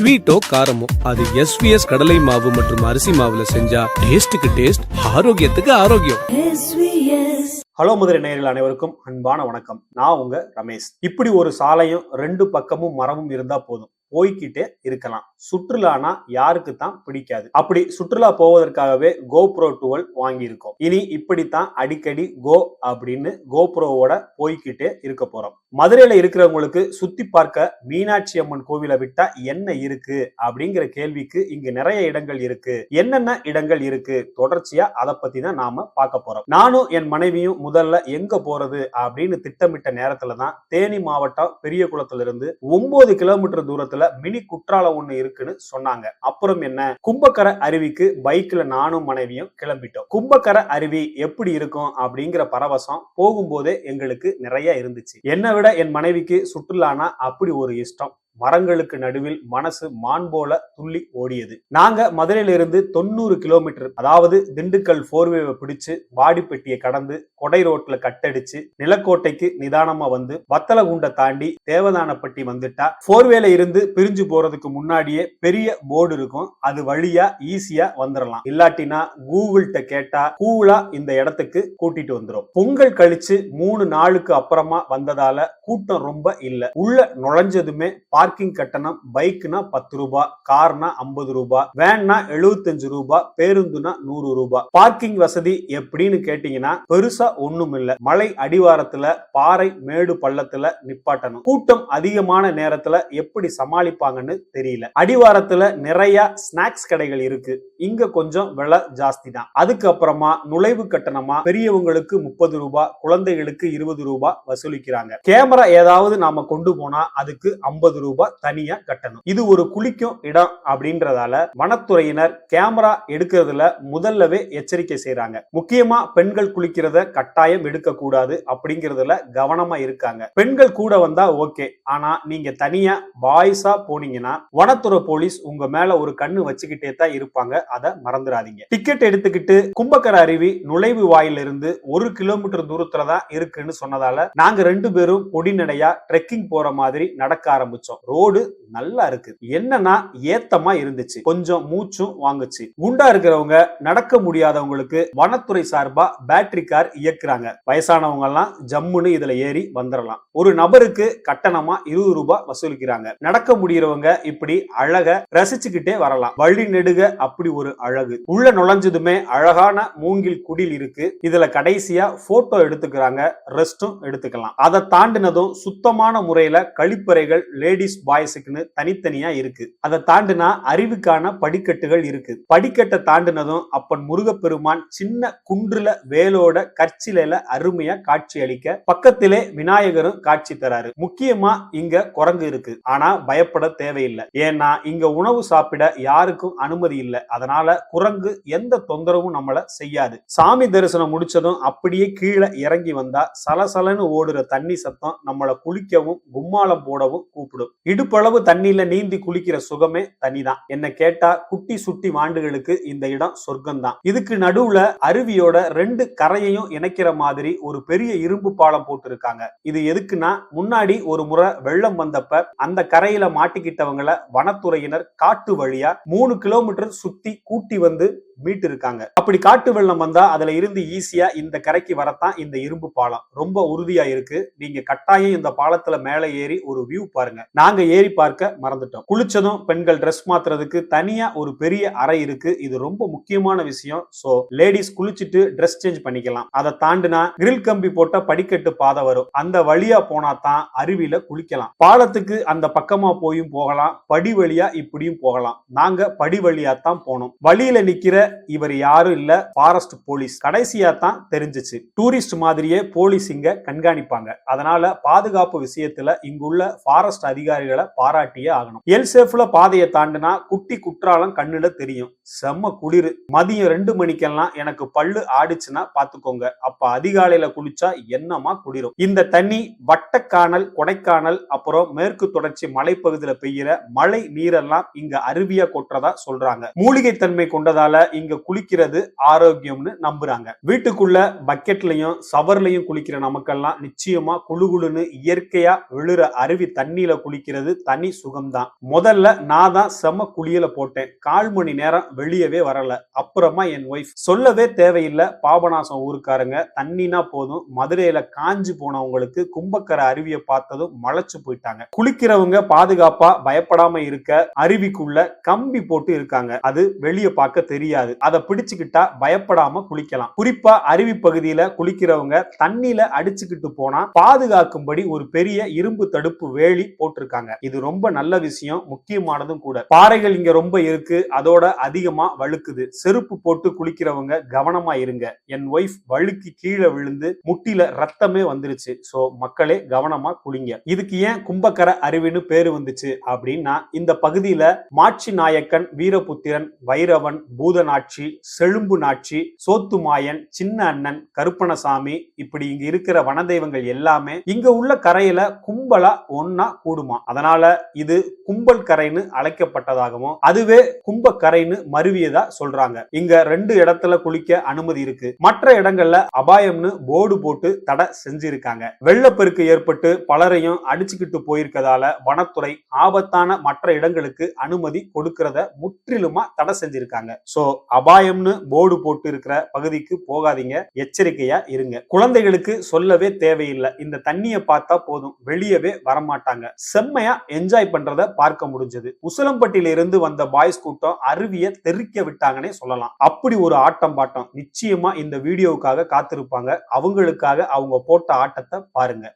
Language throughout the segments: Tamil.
ஸ்வீட்டோ காரமோ அது எஸ்விஎஸ் கடலை மாவு மற்றும் அரிசி மாவுல செஞ்சா டேஸ்டுக்கு டேஸ்ட், ஆரோக்கியத்துக்கு ஆரோக்கியம். ஹலோ மதுரை நேயர்கள் அனைவருக்கும் அன்பான வணக்கம். நான் உங்க ரமேஷ். இப்படி ஒரு சாலையும் ரெண்டு பக்கமும் மரமும் இருந்தா போதும், போய்கிட்டே இருக்கலாம். சுற்றுலானா யாருக்கு தான் பிடிக்காது? அப்படி சுற்றுலா போவதற்காகவே GoPro 12 வாங்கி இருக்கோம். இனி இப்படித்தான் அடிக்கடி கோ அப்படின்னு GoProவோட போய்கிட்டே இருக்க போறோம். மதுரையில இருக்கிறவங்களுக்கு சுத்தி பார்க்க மீனாட்சி அம்மன் கோவிலை விட்டா என்ன இருக்கு அப்படிங்கிற கேள்விக்கு இங்கு நிறைய இடங்கள் இருக்கு. என்னென்ன இடங்கள் இருக்கு, தொடர்ச்சியா அதை பத்தி தான் நாம பார்க்க போறோம். நானும் என் மனைவியும் முதல்ல எங்க போறது அப்படின்னு திட்டமிட்ட நேரத்துலதான் தேனி மாவட்டம் பெரியகுளத்துல இருந்து 9 கிலோமீட்டர் தூரத்துல மினி குற்றாலம் ஒண்ணு இருக்குன்னு சொன்னாங்க. அப்புறம் என்ன, கும்பக்கரை அருவிக்கு பைக்ல நானும் மனைவியும் கிளம்பிட்டோம். கும்பக்கரை அருவி எப்படி இருக்கும் அப்படிங்கிற பரவசம் போகும்போதே எங்களுக்கு நிறைய இருந்துச்சு. என்னை விட என் மனைவிக்கு சுற்றுலானா அப்படி ஒரு இஷ்டம். மரங்களுக்கு நடுவில் மனசு மான் போல துள்ளி ஓடியது. நாங்க மதுரையில இருந்து 90 கிலோமீட்டர், அதாவது திண்டுக்கல் 4-வே பிடிச்சு வாடிப்பட்டியை கடந்து கொடை ரோட்ல கட்டடிச்சு நிலக்கோட்டைக்கு நிதானமா வந்து வத்தலகுண்டை தாண்டி தேவதானப்பட்டி வந்துட்டா 4-வேல இருந்து பிரிஞ்சு போறதுக்கு முன்னாடியே பெரிய போர்டு இருக்கும். அது வழியா ஈஸியா வந்துடலாம். இல்லாட்டினா கூகுள்கிட்ட கேட்டா கூலா இந்த இடத்துக்கு கூட்டிட்டு வந்துடும். பொங்கல் கழிச்சு 3 நாளுக்கு அப்புறமா வந்ததால கூட்டம் ரொம்ப இல்ல. உள்ள நுழைஞ்சதுமே பார்க்கிங் கட்டணம் பைக்னா 10 ரூபாய், கார்னா 50 ரூபாய், வேன்னா 75 ரூபாய், பேருந்துனா 100 ரூபாய். பார்க்கிங் வசதி எப்படின்னு கேட்டீங்கன்னா பெருசா ஒண்ணும் இல்ல. மலை அடிவாரத்துல பாறை மேடு பள்ளத்துல நிப்பாட்டணும். கூட்டம் அதிகமான நேரத்துல எப்படி சமாளிப்பாங்கன்னு தெரியல. அடிவாரத்துல நிறைய ஸ்நாக்ஸ் கடைகள் இருக்கு. இங்க கொஞ்சம் விலை ஜாஸ்தி தான். அதுக்கப்புறமா நுழைவு கட்டணமா பெரியவங்களுக்கு 30 ரூபாய், குழந்தைகளுக்கு 20 ரூபாய் வசூலிக்கிறாங்க. கேமரா ஏதாவது நாம கொண்டு போனா அதுக்கு 50 ரூபாய் தனியா கட்டணும். இது ஒரு குளிக்கும் இடம் அப்படின்றதால வனத்துறையினர் கேமரா எடுக்கிறதுல முதல்லவே எச்சரிக்கை செய்யறாங்க. முக்கியமா பெண்கள் குளிக்கிறத கட்டாயம் எடுக்க கூடாது அப்படிங்கறதுல கவனமா இருக்காங்க. பெண்கள் கூட வந்தா ஓகே, ஆனா நீங்க தனியா பாய்ஸா போனீங்கன்னா வனத்துறை போலீஸ் உங்க மேல ஒரு கண்ணு வச்சுக்கிட்டே தான் இருப்பாங்க. அதை மறந்துடாதீங்க. டிக்கெட் எடுத்துக்கிட்டு கும்பக்கரை அருவி நுழைவு வாயில இருந்து 1 கிலோமீட்டர் தூரத்துல தான் இருக்குன்னு சொன்னதால நாங்க 2 பேரும் பொடிநடையா ட்ரெக்கிங் போற மாதிரி நடக்க ஆரம்பிச்சோம். ரோடு நல்லா இருக்கு. என்னன்னா ஏத்தமா இருந்துச்சு. கொஞ்சம் மூச்சும் வாங்குச்சு. குண்டா இருக்கிறவங்க, நடக்க முடியாதவங்களுக்கு வனத்துறை சார்பா பேட்டரி கார் இயக்குறாங்க. வயசானவங்க எல்லாம் ஜம்முன்னு இதுல ஏறி வந்துடலாம். ஒரு நபருக்கு கட்டணமா 20 ரூபாய் வசூலிக்கிறாங்க. நடக்க முடியறவங்க இப்படி அழக ரசிச்சுக்கிட்டே வரலாம். வழி நெடுக அப்படி ஒரு அழகு. உள்ள நுழைஞ்சதுமே அழகான மூங்கில் குடில் இருக்கு. இதுல கடைசியா போட்டோ எடுத்துக்கிறாங்க, ரெஸ்டும் எடுத்துக்கலாம். அதை தாண்டினதும் சுத்தமான முறையில கழிப்பறைகள் லேடிஸ் பாய்ஸுக்குன்னு தனித்தனியா இருக்கு. அதை தாண்டினா அறிவுக்கான படிக்கட்டுகள் இருக்கு. படிக்கட்டை தாண்டினதும் அப்பன் முருகப்பெருமான் சின்ன குன்றுல வேலோட கற்சிலையில அருமையா காட்சி அளிக்க, பக்கத்திலே விநாயகரும் காட்சி தராரு. முக்கியமா இங்க குரங்கு இருக்கு. ஆனா பயப்பட தேவையில்லை. ஏன்னா இங்க உணவு சாப்பிட யாருக்கும் அனுமதி இல்லை. அதனால குரங்கு எந்த தொந்தரவும் நம்மள செய்யாது. சாமி தரிசனம் முடிச்சதும் அப்படியே கீழே இறங்கி வந்தா சலசலன்னு ஓடுற தண்ணி சத்தம் நம்மள குளிக்கவும் கும்மாளம் போடவும் கூப்பிடும். இடுப்பளவு தண்ணியில நீந்தி குளிக்கிற சுகமே தனிதான். என்ன கேட்டா குட்டி சுட்டி வாண்டுகளுக்கு இந்த இடம் சொர்க்கம் தான். இதுக்கு நடுவுல அருவியோட 2 கரையையும் இணைக்கிற மாதிரி ஒரு பெரிய இரும்பு பாலம் போட்டு இருக்காங்க. இது எதுக்குன்னா, முன்னாடி ஒரு முறை வெள்ளம் வந்தப்ப அந்த கரையில மாட்டிக்கிட்டவங்களை வனத்துறையினர் காட்டு வழியா 3 கிலோமீட்டர் சுத்தி கூட்டி வந்து மீட்டு இருக்காங்க. அப்படி காட்டு வெள்ளம் வந்தா அதுல இருந்து ஈஸியா இந்த கரைக்கு வரத்தான் இந்த இரும்பு பாலம். ரொம்ப உறுதியா இருக்கு. நீங்க கட்டாயம் இந்த பாலத்துல மேல ஏறி ஒரு வியூ பாருங்க. நாங்க ஏறி பார்க்க மறந்துட்டோம். குளிச்சதும் பெண்கள் ட்ரெஸ் மாத்துறதுக்கு தனியா ஒரு பெரிய அறை இருக்கு. இது ரொம்ப முக்கியமான விஷயம். சோ லேடிஸ் குளிச்சுட்டு ட்ரெஸ் சேஞ்ச் பண்ணிக்கலாம். அதை தாண்டினா கிரில் கம்பி போட்ட படிக்கட்டு பாதை வரும். அந்த வழியா போனா தான் அருவியில குளிக்கலாம். பாலத்துக்கு அந்த பக்கமா போயும் போகலாம், படி வழியா இப்படியும் போகலாம். நாங்க படி வழியா தான் போனோம். வழியில நிக்கிற இவர் யாரும் இல்ல, ஃபாரஸ்ட் போலீஸ். கடைசியா தான் தெரிஞ்சிச்சு. டூரிஸ்ட் மாதிரியே போலீஸ் இங்க கண்காணிப்பாங்க. அதனால பாதுகாப்பு விஷயத்துல இங்குள்ள ஃபாரஸ்ட் அதிகாரிகளை பாராட்டியே ஆகணும். எல்சேஃப்ல பாதையை தாண்டினா குட்டி குற்றாலம் கண்ணுல தெரியும். செம்ம குளிர். மதியம் 2 மணிக்கெல்லாம் எனக்கு பல்லு ஆடிச்சுன்னா பாத்துக்கோங்க. அப்ப அதிகாலையில குளிச்சா என்னமா குளிரும். இந்த தண்ணி வட்டக்கானல், கொடைக்கானல், அப்புறம் மேற்கு தொடர்ச்சி மலைப்பகுதியில பெய்கிற மழை நீரெல்லாம் இங்க அருவியா கொட்டுறதா சொல்றாங்க. மூலிகை தன்மை கொண்டதால இங்க குளிக்கிறது ஆரோக்கியம்னு நம்புறாங்க. வீட்டுக்குள்ள பக்கெட்லயும் சவர்லயும் குளிக்கிற நமக்கெல்லாம் நிச்சயமா குளுகுளுன்னு இயற்கையா விழுற அருவி தண்ணியில குளிக்கிறது தனி சுகம்தான். முதல்ல நான் தான் செம குளியல போட்டேன். 1/4 மணி நேரம் வெளியவே வரல. அப்புறமா என் ஒய்ஃப், சொல்லவே தேவையில்லை, பாபநாசம் ஊருக்காரங்க, தண்ணினா போதும் மதுரையில காஞ்சு போனவங்களுக்கு கும்பக்கரை அருவியை பார்த்ததும் மலைச்சு போயிட்டாங்க. குளிக்கிறவங்க பாதுகாப்பா பயப்படாம இருக்க அருவிக்குள்ள கம்பி போட்டு இருக்காங்க. அது வெளியே பார்க்க தெரியாது. அதை பிடிச்சுக்கிட்டா பயப்படாம குளிக்கலாம். குறிப்பா அருவி பகுதியில குளிக்கிறவங்க தண்ணியில அடிச்சுக்கிட்டு போனா பாதுகாக்கும்படி ஒரு பெரிய இரும்பு தடுப்பு வேலி போட்டிருக்காங்க. இது ரொம்ப நல்ல விஷயம், முக்கியமானதும் கூட. பாறைகள் இங்க ரொம்ப இருக்கு, அதோட அதிகமா வழுக்குது. செருப்பு போட்டு குளிக்கிறவங்க கவனமா இருங்க. என் ஒய்ஃப் வழுக்கி கீழே விழுந்து முட்டில ரத்தமே வந்துருச்சு. சோ மக்களே கவனமா குளிங்க. இதுக்கு ஏன் கும்பக்கரை அருவின்னு பேரு வந்துச்சு அப்படின்னா, இந்த பகுதியில மாட்சி நாயக்கன், வீரபுத்திரன், வைரவன், பூதநாட்சி, செழும்பு நாட்சி, சோத்துமாயன், சின்ன அண்ணன், கருப்பணசாமி, இப்படி இங்க இருக்கிற வனதெய்வங்கள் எல்லாமே இங்க உள்ள கரையில கும்பலா ஒன்னா கூடுமா. அதனால இது கும்பல் கரைன்னு அழைக்கப்பட்டதாகவும் அதுவே கும்பக்கரைன்னு மருவியதா சொல்றாங்க. இங்க 2 இடத்துல குளிக்க அனுமதி இருக்கு. மற்ற இடங்கள்ல அபாயம்னு போர்டு போட்டு தடை செஞ்சிருக்காங்க. வெள்ளப்பெருக்கு ஏற்பட்டு பலரையும் அடிச்சுக்கிட்டு போயிருக்கதால வனத்துறை ஆபத்தான மற்ற இடங்களுக்கு அனுமதி கொடுக்கறத முற்றிலுமா தடை செஞ்சிருக்காங்க. சோ அபாயம்னு போர்டு போட்டு இருக்கிற பகுதிக்கு போகாதீங்க, எச்சரிக்கையா இருங்க. குழந்தைகளுக்கு சொல்லவே தேவையில்லை, இந்த தண்ணியை பார்த்தா போதும் வெளியவே வரமாட்டாங்க. செம்மையா என்ஜாய் பண்றத பார்க்க முடிஞ்சது. உசிலம்பட்டியில இருந்து வந்த பாய்ஸ் கூட்டம் அருவியை தெறிக்க விட்டாங்கன்னே சொல்லலாம். அப்படி ஒரு ஆட்டம் பாட்டம். நிச்சயமா இந்த வீடியோவுக்காக காத்திருப்பாங்க. அவங்களுக்காக அவங்க போட்ட ஆட்டத்தை பாருங்க.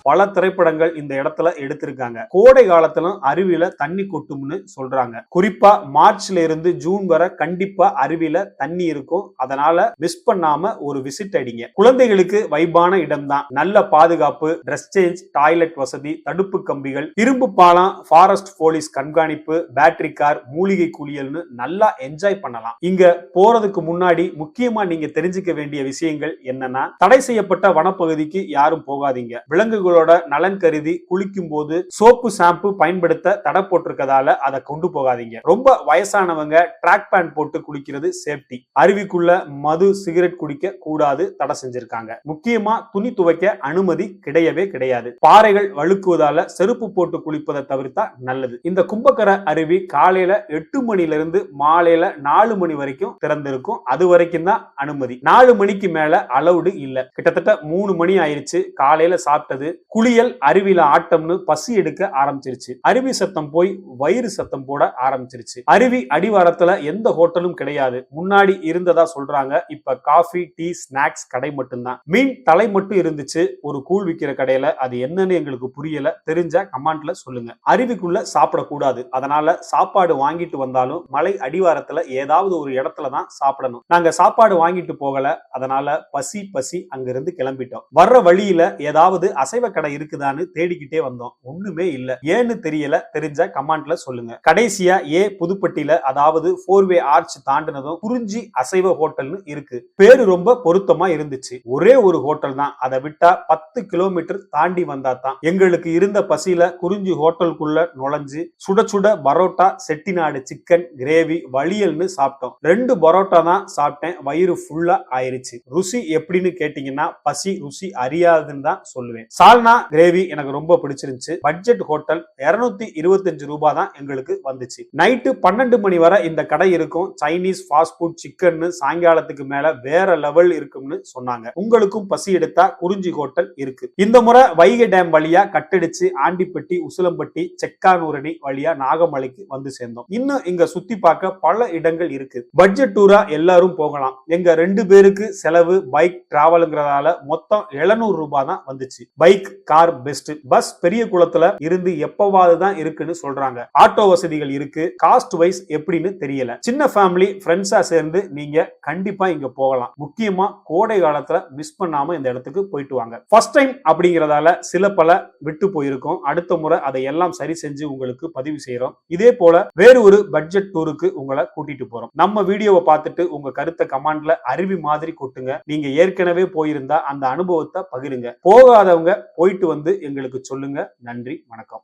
பல திரைப்படங்கள் இந்த இடத்துல எடுத்திருக்காங்க. கோடை காலத்திலும் அருவியில தண்ணி கொட்டும்னு சொல்றாங்க. குறிப்பா மார்ச்ல இருந்து ஜூன் வரை கண்டிப்பா அருவியில தண்ணி இருக்கும். அதனால மிஸ் பண்ணாம ஒரு விசிட் அடிங்க. குழந்தைகளுக்கு வைபான இடம் தான். நல்ல பாதுகாப்பு, ட்ரெஸ் சேஞ்ச், டாய்லெட் வசதி, தடுப்பு கம்பிகள், இரும்பு பாலம், ஃபாரஸ்ட் போலீஸ் கண்காணிப்பு, பேட்டரி கார், மூலிகை குளியல்னு நல்லா என்ஜாய் பண்ணலாம். இங்க போறதுக்கு முன்னாடி முக்கியமா நீங்க தெரிஞ்சுக்க வேண்டிய விஷயங்கள் என்னன்னா, தடை செய்யப்பட்ட வனப்பகுதிக்கு யாரும் போகாதீங்க. விலங்குகள் நலன் கருதி குளிக்கும் போது சோப்பு ஷாம்பு பயன்படுத்த தடை போட்டிருக்கதால அதை கொண்டு போகாதீங்க. ரொம்ப வயசானவங்க ட்ராக் பேண்ட் போட்டு குளிக்கிறது சேஃப்டி. அருவிக்குள்ள மது, சிகரெட் குடிக்க கூடாது, தடை செஞ்சிருக்காங்க. முக்கியமா துணி துவைக்க அனுமதி கிடையவே கிடையாது. பாறைகள் வழுக்குவதால செருப்பு போட்டு குளிப்பதை தவிர்த்தா நல்லது. இந்த கும்பக்கரை அருவி காலையில 8 மணில இருந்து மாலையில 4 மணி வரைக்கும் திறந்திருக்கும். அது வரைக்கும் தான் அனுமதி. 4 மணிக்கு மேல அலவுடு இல்ல. கிட்டத்தட்ட 3 மணி ஆயிருச்சு. காலையில சாப்பிட்டது, குளியல், அருவியில ஆட்டம்னு பசி எடுக்க ஆரம்பிச்சிருச்சு. அருவி சத்தம் போய் வயிறு சத்தம் போட ஆரம்பிச்சிருச்சு. அருவி அடிவாரத்துல எந்த ஹோட்டலும் கிடையாது. முன்னாடி இருந்ததா சொல்றாங்க. இப்ப காஃபி, டீ, ஸ்நாக்ஸ் கடை மட்டும்தான். மீன் தலை மட்டும் இருந்துச்சு ஒரு கூழ் விக்கிற கடையில. அது என்னன்னு எங்களுக்கு புரியல, தெரிஞ்சா கமெண்ட்ல சொல்லுங்க. அருவிக்குள்ள சாப்பிடக்கூடாது. அதனால சாப்பாடு வாங்கிட்டு வந்தாலும் மலை அடிவாரத்துல ஏதாவது ஒரு இடத்துல தான் சாப்பிடணும். நாங்க சாப்பாடு வாங்கிட்டு போகல. அதனால பசி பசி அங்கிருந்து கிளம்பிட்டோம். வர்ற வழியில ஏதாவது அசைவ கடை இருக்குதான்னு தேடிக்கிட்டே வந்தோம். ஒண்ணுமே இல்ல. ஏன்னு தெரியல, தெரிஞ்சா கமெண்ட்ல சொல்லுங்க. கடைசியா புதுப்பட்டியில, அதாவது 4-வே ஆர்ச் தாண்டினதும் குறிஞ்சி அசைவ ஹோட்டல்னு இருக்கு. பேரு ரொம்ப பொருத்தமா இருந்துச்சு. ஒரே ஒரு ஹோட்டல் தான். அதை விட்டா 10 கிலோமீட்டர் தாண்டி வந்தா தான். எங்களுக்கு இருந்த பசியில குறிஞ்சி ஹோட்டலுக்குள்ள நுழைஞ்சு சுட சுட பரோட்டா, செட்டிநாடு சிக்கன் கிரேவி, வழியல்னு சாப்பிட்டோம். 2 பரோட்டா தான் சாப்பிட்டேன். வயிறு ஃபுல்லா ஆயிருச்சு. ருசி எப்படின்னு கேட்டீங்கன்னா பசி ருசி அறியாதுன்னு தான் சொல்லுவேன். சால்னா கிரேவி எனக்கு ரொம்ப பிடிச்சிருந்துச்சு. பட்ஜெட் ஹோட்டல், 225 ரூபாய் தான் எங்களுக்கு வந்துச்சு. நைட்டு 12 மணி வரை இந்த கடை இருக்கும். சைனீஸ், ஃபாஸ்ட் ஃபுட், சிக்கன் சாயங்காலத்துக்கு மேல வேற லெவல் இருக்கும்னு சொன்னாங்க. உங்களுக்கும் பசி எடுத்தா குறிஞ்சி ஹோட்டல் இருக்கு. இந்த முறை வைகை டேம் வழியா கட்டடிச்சு ஆண்டிப்பட்டி, உசிலம்பட்டி, செக்கானூரணி வழியா நாகமலைக்கு வந்து சேர்ந்தோம். இன்னும் இங்க சுத்தி பார்க்க பல இடங்கள் இருக்கு. பட்ஜெட் டூரா எல்லாரும் போகலாம். எங்க 2 பேருக்கு செலவு பைக் டிராவல்ங்கிறதால மொத்தம் 700 ரூபாய் தான் வந்துச்சு. Bike bike car best. Bus பெரிய குளத்துல இருந்து எப்பவாவது தான் இருக்குன்னு சொல்றாங்க. ஆட்டோ வசதிகள் இருக்கு. காஸ்ட் வைஸ் எப்படின்னு தெரியல. சின்ன ஃபேமிலி ஃப்ரெண்ட்ஸா சேர்ந்து நீங்க கண்டிப்பா இங்க போகலாம். முக்கியமா கோடை காலத்துல மிஸ் பண்ணாம இந்த இடத்துக்கு போயிட்டு வாங்க. ஃபர்ஸ்ட் டைம் அப்படிங்கறதால சில பல விட்டு போயிருக்கும். அடுத்த முறை அதை எல்லாம் சரி செஞ்சு உங்களுக்கு பதிவு செய்யறோம். இதே போல வேறு ஒரு பட்ஜெட் டூருக்கு உங்களை கூட்டிட்டு போறோம். நம்ம வீடியோவை பார்த்துட்டு உங்க கருத்தை கமெண்ட்ல அருவி மாதிரி கொட்டுங்க. நீங்க ஏற்கனவே போயிருந்தா அந்த அனுபவத்தை பகிருங்க. போகாதவங்க போயிட்டு வந்து எங்களுக்கு சொல்லுங்க. நன்றி, வணக்கம்.